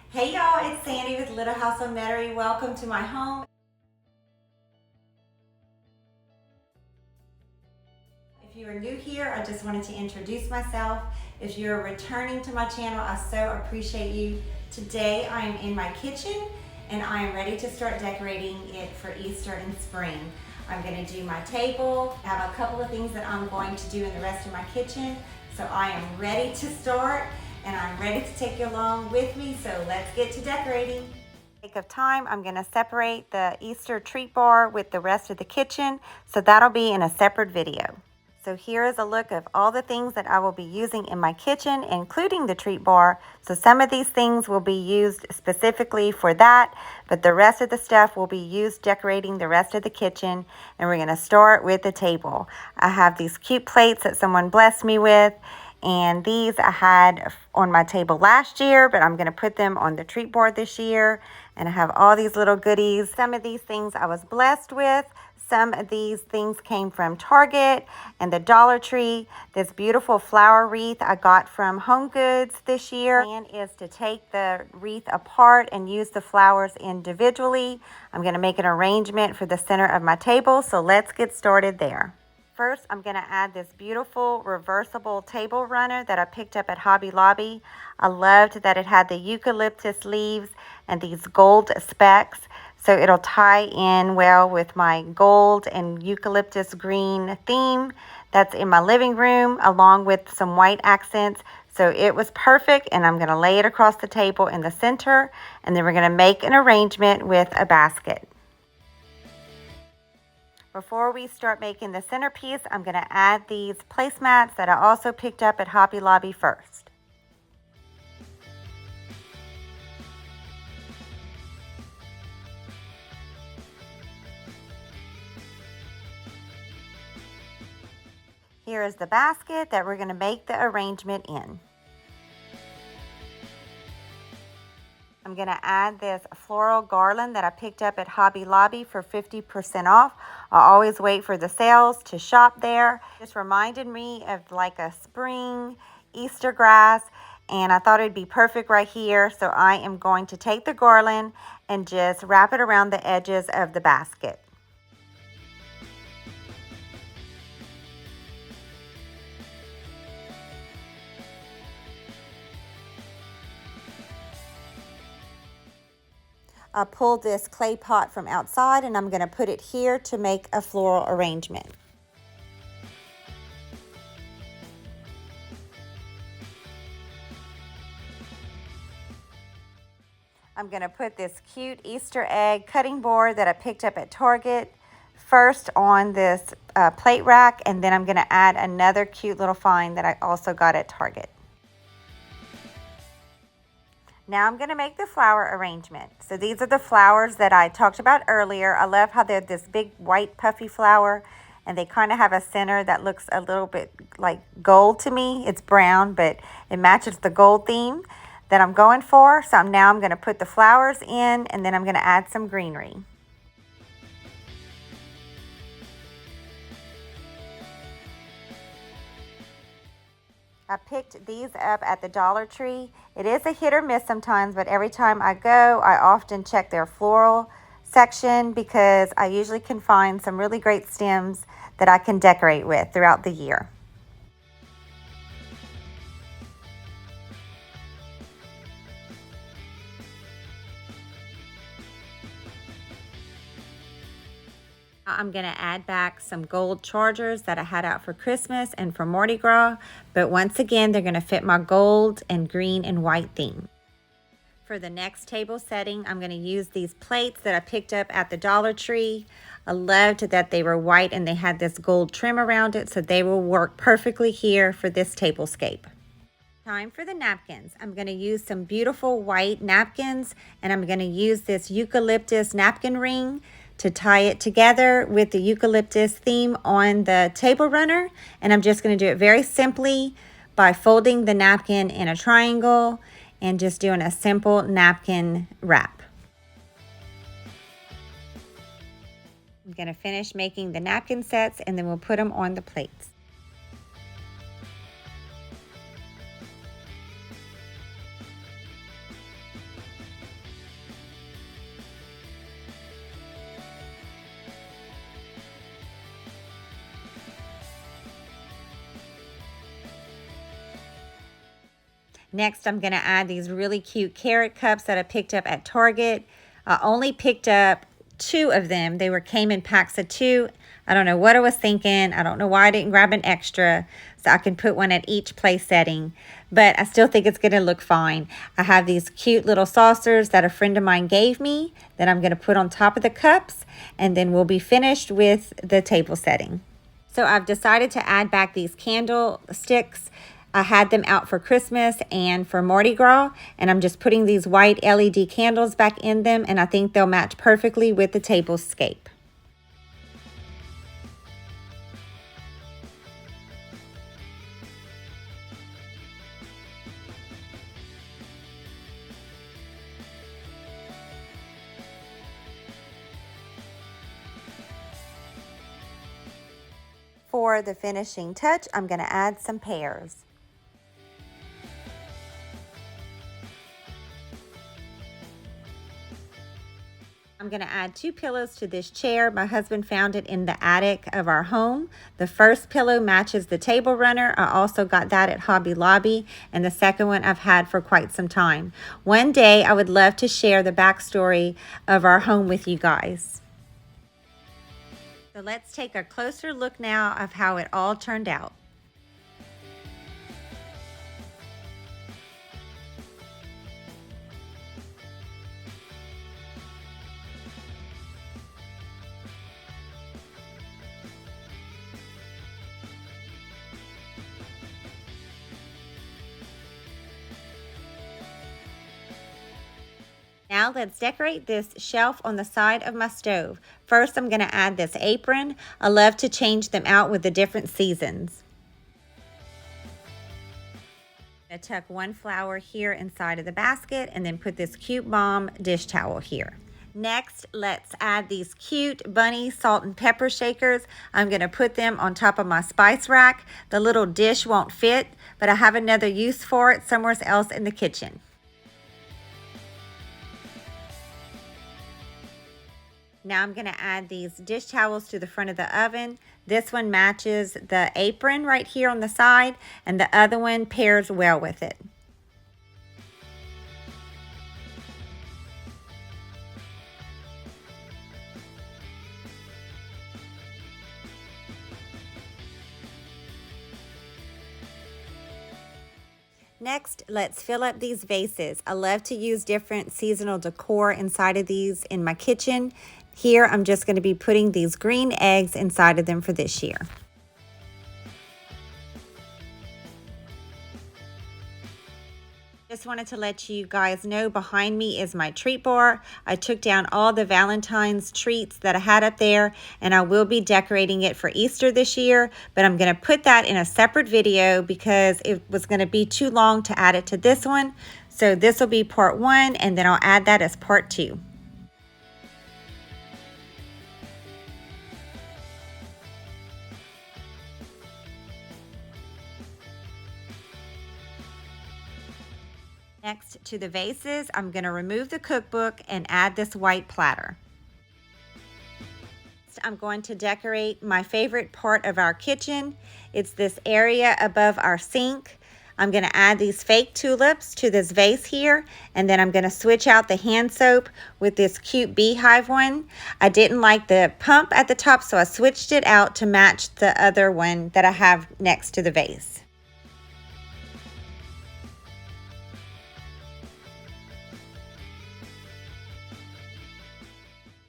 Hey y'all, it's Sandy with Little House on Metairie. Welcome to my home. If you are new here, I just wanted to introduce myself. If you're returning to my channel, I so appreciate you. Today I am in my kitchen and I am ready to start decorating it for Easter and spring. I'm going to do my table. I have a couple of things that I'm going to do in the rest of my kitchen. So I am ready to start and I'm ready to take you along with me. So let's get to decorating. For the sake of time, I'm going to separate the Easter treat bar with the rest of the kitchen. So that'll be in a separate video. So here is a look of all the things that I will be using in my kitchen, including the treat bar. So some of these things will be used specifically for that, but the rest of the stuff will be used decorating the rest of the kitchen. And we're going to start with the table. I have these cute plates that someone blessed me with, and these I had on my table last year, but I'm going to put them on the treat board this year. And I have all these little goodies. Some of these things I was blessed with. Some of these things came from Target and the Dollar Tree. This beautiful flower wreath I got from Home Goods this year. The plan is to take the wreath apart and use the flowers individually. I'm going to make an arrangement for the center of my table, so let's get started there. First, I'm going to add this beautiful reversible table runner that I picked up at Hobby Lobby. I loved that it had the eucalyptus leaves and these gold specks. So it'll tie in well with my gold and eucalyptus green theme that's in my living room, along with some white accents. So it was perfect, and I'm going to lay it across the table in the center, and then we're going to make an arrangement with a basket. Before we start making the centerpiece, I'm going to add these placemats that I also picked up at Hobby Lobby first. Here is the basket that we're going to make the arrangement in. I'm going to add this floral garland that I picked up at Hobby Lobby for 50% off. I always wait for the sales to shop there. This reminded me of like a spring Easter grass, and I thought it'd be perfect right here. So I am going to take the garland and just wrap it around the edges of the basket. I pulled this clay pot from outside and I'm going to put it here to make a floral arrangement. I'm going to put this cute Easter egg cutting board that I picked up at Target first on this plate rack, and then I'm going to add another cute little find that I also got at Target. Now I'm going to make the flower arrangement. So these are the flowers that I talked about earlier. I love how they're this big white puffy flower, and they kind of have a center that looks a little bit like gold to me. It's brown, but it matches the gold theme that I'm going for. So now I'm going to put the flowers in, and then I'm going to add some greenery. I picked these up at the Dollar Tree. It is a hit or miss sometimes, but every time I go, I often check their floral section because I usually can find some really great stems that I can decorate with throughout the year. I'm going to add back some gold chargers that I had out for Christmas and for Mardi Gras, but once again, they're going to fit my gold and green and white theme. For the next table setting, I'm going to use these plates that I picked up at the Dollar Tree. I loved that they were white and they had this gold trim around it, so they will work perfectly here for this tablescape. Time for the napkins. I'm going to use some beautiful white napkins, and I'm going to use this eucalyptus napkin ring to tie it together with the eucalyptus theme on the table runner. And I'm just going to do it very simply by folding the napkin in a triangle and just doing a simple napkin wrap. I'm going to finish making the napkin sets, and then we'll put them on the plates. Next, I'm gonna add these really cute carrot cups that I picked up at Target. I only picked up 2 of them. They came in packs of 2. I don't know what I was thinking. I don't know why I didn't grab an extra so I can put one at each place setting, but I still think it's gonna look fine. I have these cute little saucers that a friend of mine gave me that I'm gonna put on top of the cups, and then we'll be finished with the table setting. So I've decided to add back these candlesticks. I had them out for Christmas and for Mardi Gras, and I'm just putting these white LED candles back in them, and I think they'll match perfectly with the tablescape. For the finishing touch, I'm going to add some pears. I'm going to add 2 pillows to this chair. My husband found it in the attic of our home. The first pillow matches the table runner. I also got that at Hobby Lobby, and the second one I've had for quite some time. One day I would love to share the backstory of our home with you guys. So let's take a closer look now of how it all turned out. Now let's decorate this shelf on the side of my stove. First, I'm going to add this apron. I love to change them out with the different seasons. I'm going to tuck one flower here inside of the basket and then put this cute bomb dish towel here. Next, let's add these cute bunny salt and pepper shakers. I'm going to put them on top of my spice rack. The little dish won't fit, but I have another use for it somewhere else in the kitchen. Now I'm going to add these dish towels to the front of the oven. This one matches the apron right here on the side, and the other one pairs well with it. Next, let's fill up these vases. I love to use different seasonal decor inside of these in my kitchen. Here, I'm just going to be putting these green eggs inside of them for this year. Just wanted to let you guys know behind me is my treat bar. I took down all the Valentine's treats that I had up there, and I will be decorating it for Easter this year, but I'm going to put that in a separate video because it was going to be too long to add it to this one. So this will be part 1, and then I'll add that as part 2. Next to the vases, I'm going to remove the cookbook and add this white platter. Next, I'm going to decorate my favorite part of our kitchen. It's this area above our sink. I'm going to add these fake tulips to this vase here, and then I'm going to switch out the hand soap with this cute beehive one. I didn't like the pump at the top, so I switched it out to match the other one that I have next to the vase.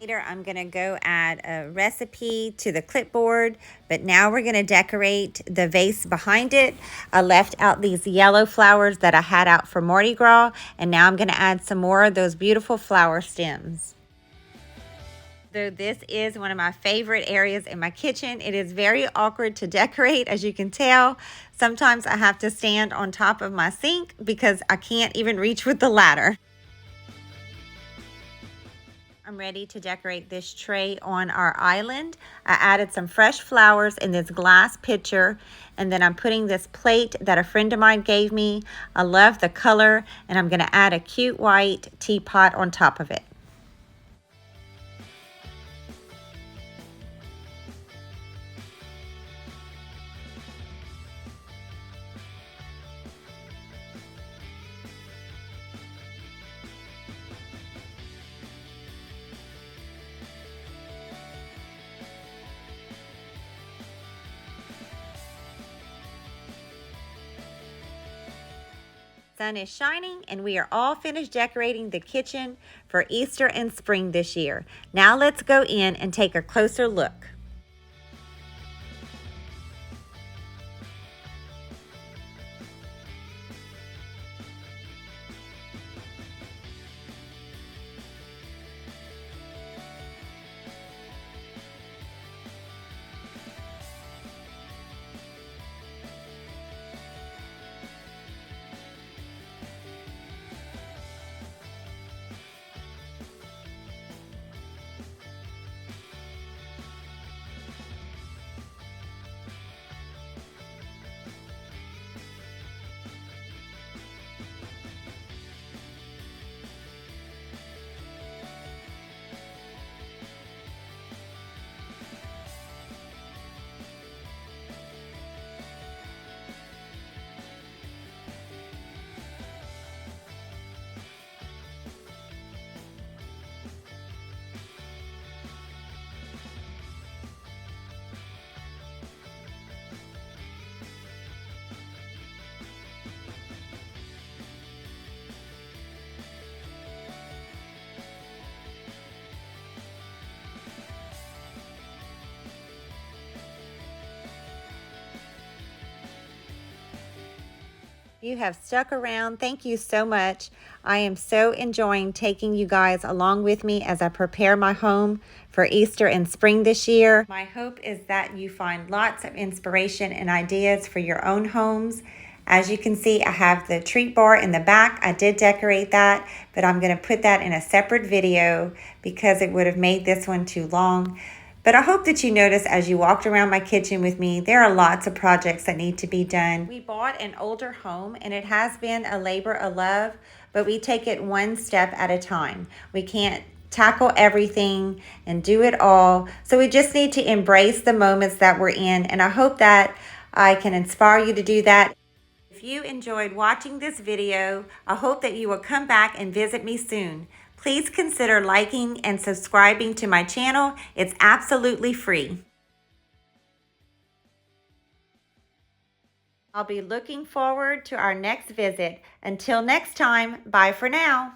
Later, I'm going to go add a recipe to the clipboard, but now we're going to decorate the vase behind it. I left out these yellow flowers that I had out for Mardi Gras, and now I'm going to add some more of those beautiful flower stems. So this is one of my favorite areas in my kitchen. It is very awkward to decorate, as you can tell. Sometimes I have to stand on top of my sink because I can't even reach with the ladder. I'm ready to decorate this tray on our island. I added some fresh flowers in this glass pitcher, and then I'm putting this plate that a friend of mine gave me. I love the color, and I'm going to add a cute white teapot on top of it. sun is shining and we are all finished decorating the kitchen for Easter and spring this year. Now let's go in and take a closer look. You have stuck around. Thank you so much. I am so enjoying taking you guys along with me as I prepare my home for Easter and spring this year. My hope is that you find lots of inspiration and ideas for your own homes. As you can see, I have the treat bar in the back. I did decorate that, but I'm going to put that in a separate video because it would have made this one too long. But I hope that you notice as you walked around my kitchen with me, there are lots of projects that need to be done. We bought an older home and it has been a labor of love, but we take it one step at a time. We can't tackle everything and do it all. So we just need to embrace the moments that we're in. And I hope that I can inspire you to do that. If you enjoyed watching this video, I hope that you will come back and visit me soon. Please consider liking and subscribing to my channel. It's absolutely free. I'll be looking forward to our next visit. Until next time, bye for now.